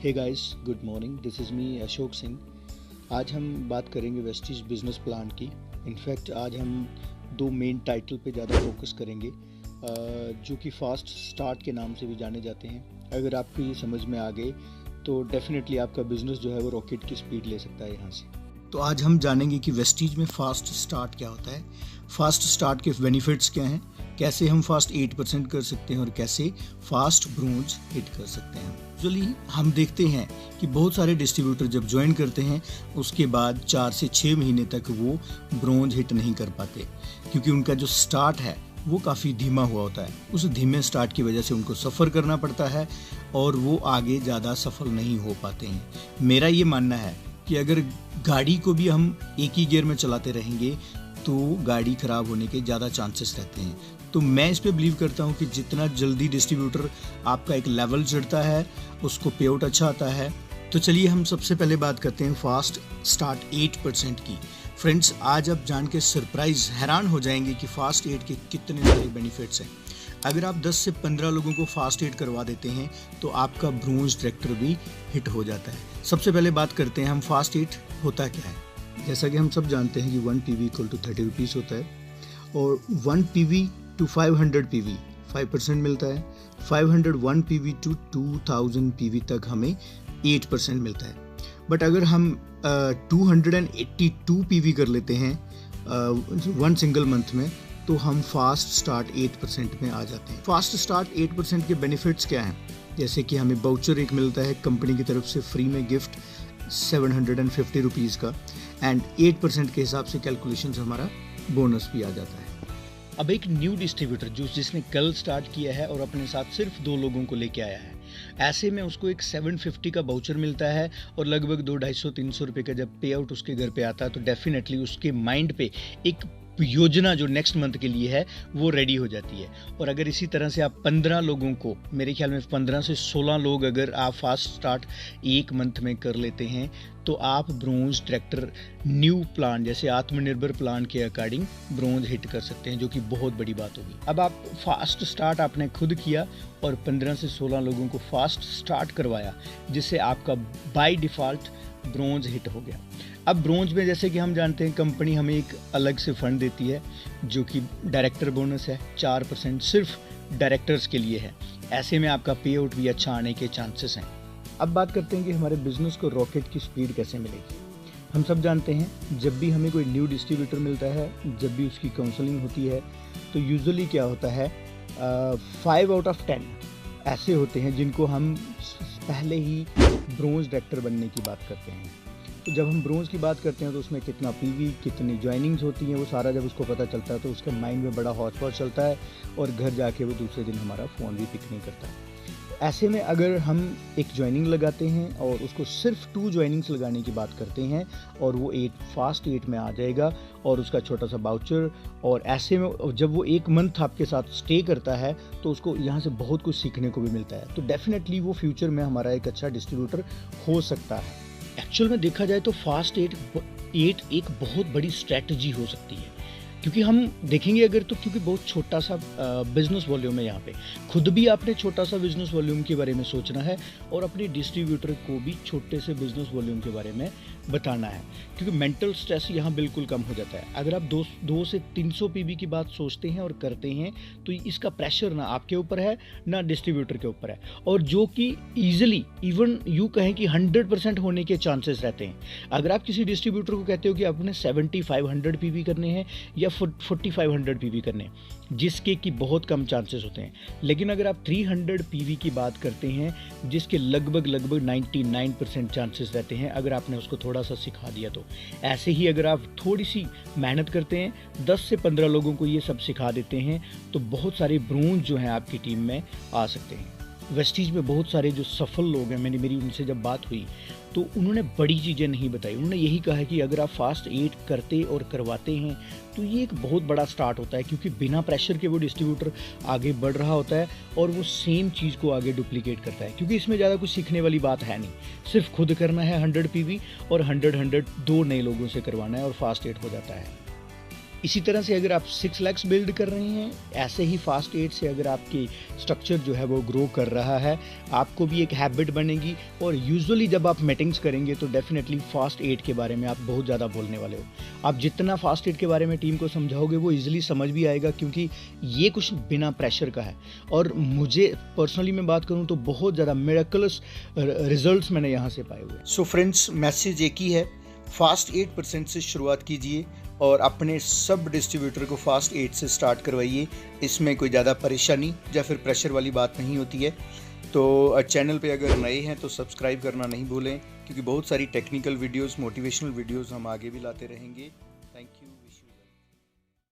Hey guys, good morning. This is me Ashok Singh. आज हम बात करेंगे वेस्टीज बिजनेस प्लान की। इनफैक्ट आज हम दो मेन टाइटल पे ज़्यादा फोकस करेंगे जो कि फास्ट स्टार्ट के नाम से भी जाने जाते हैं। अगर आपको ये समझ में आ गए तो डेफिनेटली आपका बिजनेस जो है वो रॉकेट की स्पीड ले सकता है यहाँ से। तो आज हम जानेंगे कि वेस्टीज में फास्ट स्टार्ट क्या होता है, फास्ट स्टार्ट के बेनिफिट्स क्या हैं, कैसे हम फास्ट 8% कर सकते हैं और कैसे फास्ट ब्रोंज हिट कर सकते हैं। यूजुअली हम देखते हैं कि बहुत सारे डिस्ट्रीब्यूटर जब ज्वाइन करते हैं उसके बाद 4 से 6 महीने तक वो ब्रोंज हिट नहीं कर पाते, क्योंकि उनका जो स्टार्ट है वो काफ़ी धीमा हुआ होता है। उस धीमे स्टार्ट की वजह से उनको सफ़र करना पड़ता है और वो आगे ज़्यादा सफल नहीं हो पाते हैं। मेरा ये मानना है कि अगर गाड़ी को भी हम एक ही गियर में चलाते रहेंगे तो गाड़ी ख़राब होने के ज़्यादा चांसेस रहते हैं। तो मैं इस पे बिलीव करता हूँ कि जितना जल्दी डिस्ट्रीब्यूटर आपका एक लेवल चढ़ता है उसको पे आउट अच्छा आता है। तो चलिए हम सबसे पहले बात करते हैं फास्ट स्टार्ट 8% की। फ्रेंड्स, आज आप जान के सरप्राइज हैरान हो जाएंगे कि फास्ट 8 के कितने सारे बेनिफिट्स हैं। अगर आप 10 से 15 लोगों को फास्ट 8 करवा देते हैं तो आपका ब्रोंज ट्रैक्टर भी हिट हो जाता है। सबसे पहले बात करते हैं हम फास्ट 8 होता क्या है। जैसा कि हम सब जानते हैं कि 1 PV इक्वल टू 30 रुपीज़ होता है और 1 PV टू 500 PV 5% मिलता है। 501 PV टू 2000 PV तक हमें 8% मिलता है। बट अगर हम 282 PV कर लेते हैं वन सिंगल मंथ में तो हम फास्ट स्टार्ट 8% में आ जाते हैं। फास्ट स्टार्ट 8% के बेनिफिट्स क्या हैं? जैसे कि हमें बाउचर एक मिलता है कंपनी की तरफ से फ्री में गिफ्ट 750 रुपीज़ का, एंड 8% के हिसाब से कैलकुलेशन से हमारा बोनस भी आ जाता है। अब एक न्यू डिस्ट्रीब्यूटर जिसने कल स्टार्ट किया है और अपने साथ सिर्फ 2 लोगों को लेके आया है, ऐसे में उसको एक 750 का बाउचर मिलता है और लगभग 200-250 रुपये का जब पे आउट उसके घर पे आता है तो डेफिनेटली उसके माइंड पे एक योजना जो नेक्स्ट मंथ के लिए है वो रेडी हो जाती है। और अगर इसी तरह से आप 15 लोगों को, मेरे ख्याल में 15 से 16 लोग अगर आप फास्ट स्टार्ट एक मंथ में कर लेते हैं तो आप ब्रोंज ट्रैक्टर न्यू प्लान जैसे आत्मनिर्भर प्लान के अकॉर्डिंग ब्रोंज हिट कर सकते हैं, जो कि बहुत बड़ी बात होगी। अब आप फास्ट स्टार्ट आपने खुद किया और 15 से 16 लोगों को फास्ट स्टार्ट करवाया, जिससे आपका बाय डिफ़ॉल्ट ब्रोंज हिट हो गया। अब ब्रोंज में जैसे कि हम जानते हैं कंपनी हमें एक अलग से फंड देती है जो कि डायरेक्टर बोनस है, 4% सिर्फ डायरेक्टर्स के लिए है। ऐसे में आपका पे आउट भी अच्छा आने के चांसेस हैं। अब बात करते हैं कि हमारे बिजनेस को रॉकेट की स्पीड कैसे मिलेगी। हम सब जानते हैं जब भी हमें कोई न्यू डिस्ट्रीब्यूटर मिलता है, जब भी उसकी काउंसलिंग होती है तो यूजुअली क्या होता है 5 आउट ऑफ 10 ऐसे होते हैं जिनको हम पहले ही ब्रोंज डायरेक्टर बनने की बात करते हैं। तो जब हम ब्रोंज की बात करते हैं तो उसमें कितना पीवी, कितनी ज्वाइनिंग्स होती हैं, वो सारा जब उसको पता चलता है तो उसके माइंड में बड़ा हौच पौच चलता है और घर जाके वो दूसरे दिन हमारा फ़ोन भी पिक नहीं करता। ऐसे में अगर हम एक ज्वाइनिंग लगाते हैं और उसको सिर्फ 2 ज्वाइनिंग्स लगाने की बात करते हैं और वो 8 फास्ट 8 में आ जाएगा और उसका छोटा सा बाउचर, और ऐसे में जब वो 1 मंथ आपके साथ स्टे करता है तो उसको यहाँ से बहुत कुछ सीखने को भी मिलता है। तो डेफिनेटली वो फ्यूचर में हमारा एक अच्छा डिस्ट्रीब्यूटर हो सकता है। एक्चुअल में देखा जाए तो फास्ट 8 एक बहुत बड़ी स्ट्रैटेजी हो सकती है, क्योंकि हम देखेंगे अगर तो क्योंकि बहुत छोटा सा बिजनेस वॉल्यूम है यहाँ पे। खुद भी आपने छोटा सा बिजनेस वॉल्यूम के बारे में सोचना है और अपने डिस्ट्रीब्यूटर को भी छोटे से बिजनेस वॉल्यूम के बारे में बताना है, क्योंकि मेंटल स्ट्रेस यहाँ बिल्कुल कम हो जाता है। अगर आप 2 से 300 PV की बात सोचते हैं और करते हैं तो इसका प्रेशर ना आपके ऊपर है ना डिस्ट्रीब्यूटर के ऊपर है, और जो कि ईजिली इवन यूँ कहें कि 100% होने के चांसेस रहते हैं। अगर आप किसी डिस्ट्रीब्यूटर को कहते हो कि आपने 7500 PV करने हैं या 4500 PV करने, जिसके कि बहुत कम चांसेस होते हैं, लेकिन अगर आप 300 PV की बात करते हैं जिसके लगभग 99% चांसेस रहते हैं अगर आपने उसको थोड़ा सा सिखा दिया तो। ऐसे ही अगर आप थोड़ी सी मेहनत करते हैं, 10 से 15 लोगों को ये सब सिखा देते हैं तो बहुत सारे ब्रोंज जो हैं आपकी टीम में आ सकते हैं। वेस्टीज में बहुत सारे जो सफल लोग हैं, मेरी उनसे जब बात हुई तो उन्होंने बड़ी चीज़ें नहीं बताई। उन्होंने यही कहा है कि अगर आप फास्ट 8 करते और करवाते हैं तो ये एक बहुत बड़ा स्टार्ट होता है, क्योंकि बिना प्रेशर के वो डिस्ट्रीब्यूटर आगे बढ़ रहा होता है और वो सेम चीज़ को आगे डुप्लीकेट करता है, क्योंकि इसमें ज़्यादा कुछ सीखने वाली बात है नहीं। सिर्फ खुद करना है 100 PV और 100 2 नए लोगों से करवाना है और फास्ट 8 हो जाता है। इसी तरह से अगर आप 6 लैक्स बिल्ड कर रहे हैं, ऐसे ही फास्ट 8 से अगर आपकी स्ट्रक्चर जो है वो ग्रो कर रहा है, आपको भी एक हैबिट बनेगी। और यूजुअली जब आप मीटिंग्स करेंगे तो डेफिनेटली फास्ट 8 के बारे में आप बहुत ज़्यादा बोलने वाले हो। आप जितना फास्ट 8 के बारे में टीम को समझाओगे वो ईजिली समझ भी आएगा, क्योंकि ये कुछ बिना प्रेशर का है। और मुझे पर्सनली मैं बात करूँ तो बहुत ज़्यादा मिरेकलस रिजल्ट्स मैंने यहाँ से पाए हुए। सो फ्रेंड्स, मैसेज एक ही है, फास्ट 8% से शुरुआत कीजिए और अपने सब डिस्ट्रीब्यूटर को फास्ट 8 से स्टार्ट करवाइए। इसमें कोई ज़्यादा परेशानी या फिर प्रेशर वाली बात नहीं होती है। तो चैनल पे अगर नए हैं तो सब्सक्राइब करना नहीं भूलें, क्योंकि बहुत सारी टेक्निकल वीडियोस, मोटिवेशनल वीडियोस हम आगे भी लाते रहेंगे।